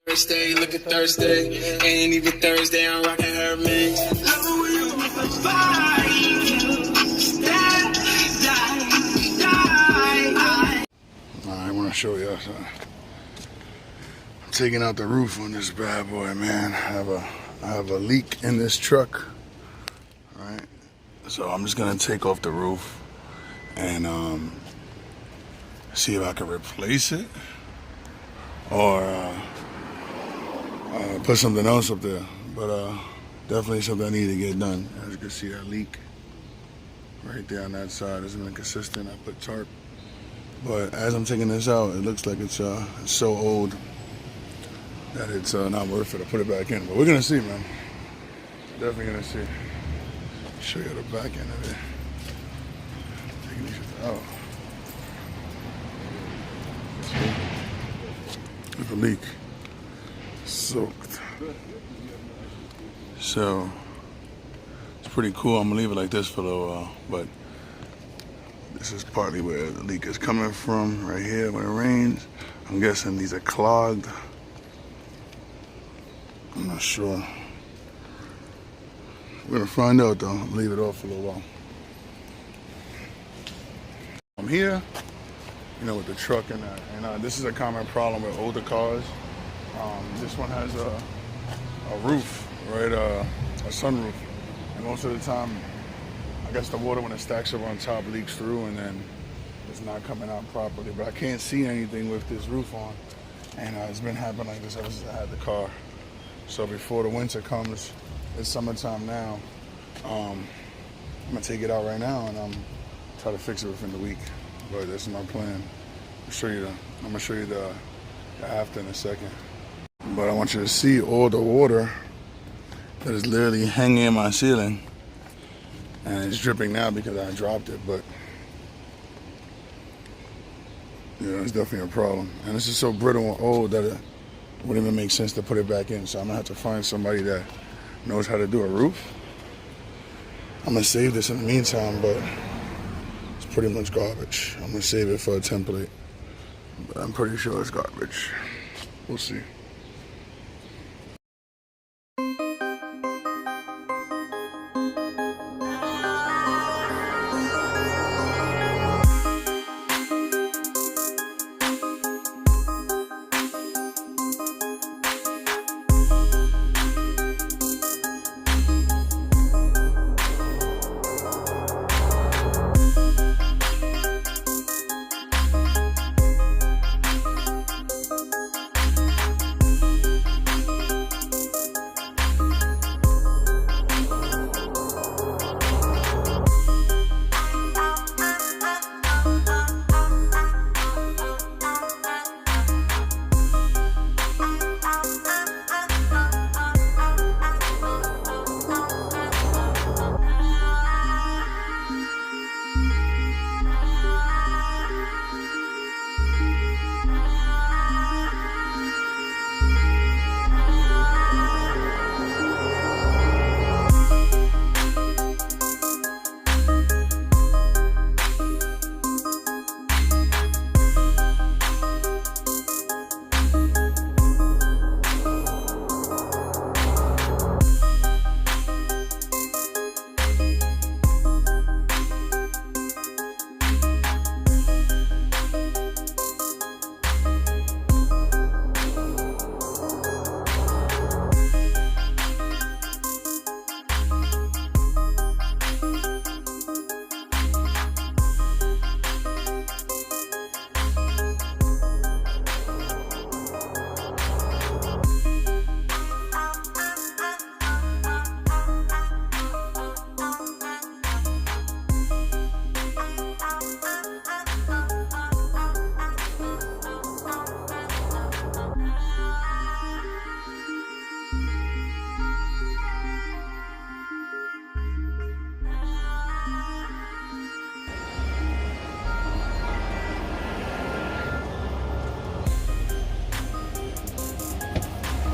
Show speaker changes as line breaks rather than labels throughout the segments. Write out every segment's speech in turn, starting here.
Thursday, look at Thursday. Ain't even Thursday, I'm rocking her mix.
I want to show you. I'm taking out the roof on this bad boy, man. I have a leak in this truck. All right, so I'm just gonna take off the roof and see if I can replace it or put something else up there. But definitely something I need to get done. As you can see, that leak right there on that side hasn't been consistent. I put tarp. But as I'm taking this out, it looks like it's so old that it's not worth it to put it back in. But we're gonna see, man. Definitely gonna see. Show you the back end of it. Taking these out. Look at the leak. Soaked. So it's pretty cool. I'm gonna leave it like this for a little while, but this is partly where the leak is coming from, right here when it rains. I'm guessing these are clogged. I'm not sure. We're gonna find out though. I'll leave it off for a little while. I'm here, you know, with the truck and this is a common problem with older cars. This one has a roof, right? A sunroof, and most of the time, I guess the water when it stacks up on top leaks through and then it's not coming out properly. But I can't see anything with this roof on, and it's been happening like this ever since I had the car. So before the winter comes, it's summertime now. I'm gonna take it out right now and try to fix it within the week. But this is my plan. I'm gonna show you the after in a second. But I want you to see all the water that is literally hanging in my ceiling. And it's dripping now because I dropped it, but yeah, it's definitely a problem. And this is so brittle and old that it wouldn't even make sense to put it back in. So I'm gonna have to find somebody that knows how to do a roof. I'm gonna save this in the meantime, but it's pretty much garbage. I'm gonna save it for a template, but I'm pretty sure it's garbage. We'll see.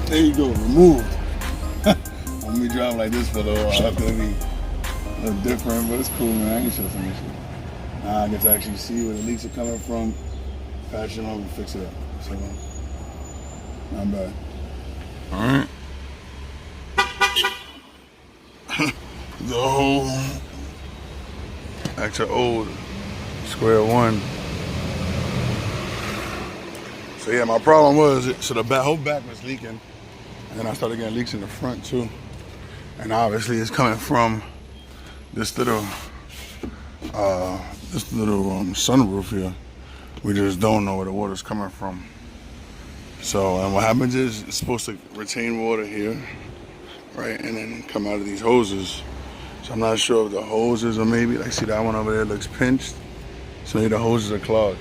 There you go, removed. I'm gonna be driving like this for a little while. It's gonna be a little different, but it's cool, man. I can show some issue. Now I get to actually see where the leaks are coming from, patch them up and fix it up. So, not bad. Alright. The whole back to old square one. So yeah, my problem was, so the whole back was leaking, and then I started getting leaks in the front too. And obviously it's coming from this little sunroof here. We just don't know where the water's coming from. So, and what happens is it's supposed to retain water here, right, and then come out of these hoses. So I'm not sure if the hoses, or maybe, like, see that one over there looks pinched. So maybe the hoses are clogged.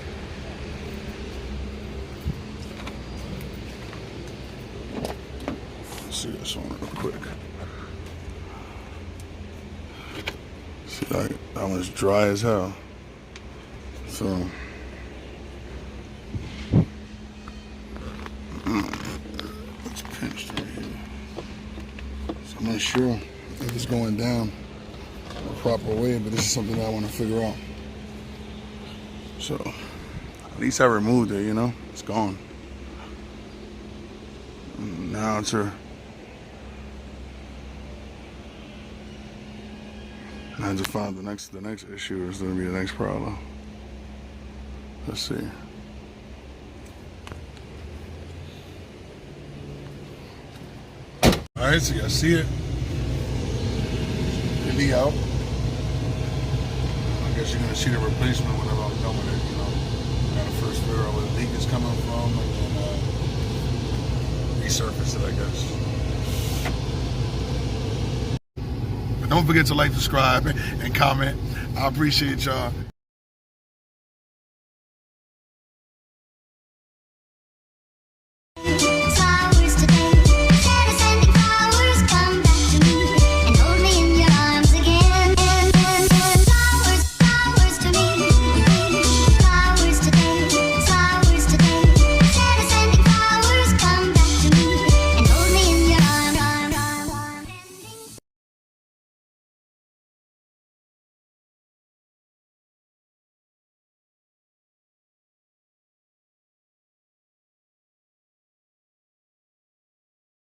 Let's see this one real quick. See, that one's dry as hell. So it's pinched right here. So I'm not sure if it's going down the proper way, but this is something that I want to figure out. So at least I removed it, you know, it's gone. Now I just found the next issue is going to be the next problem. Let's see. All right, so you guys see it. The leak out. I guess you're going to see the replacement whenever I'm done with it, you know. Got to first figure out where the leak is coming from, and then resurface it, I guess. But don't forget to like, subscribe, and comment. I appreciate y'all.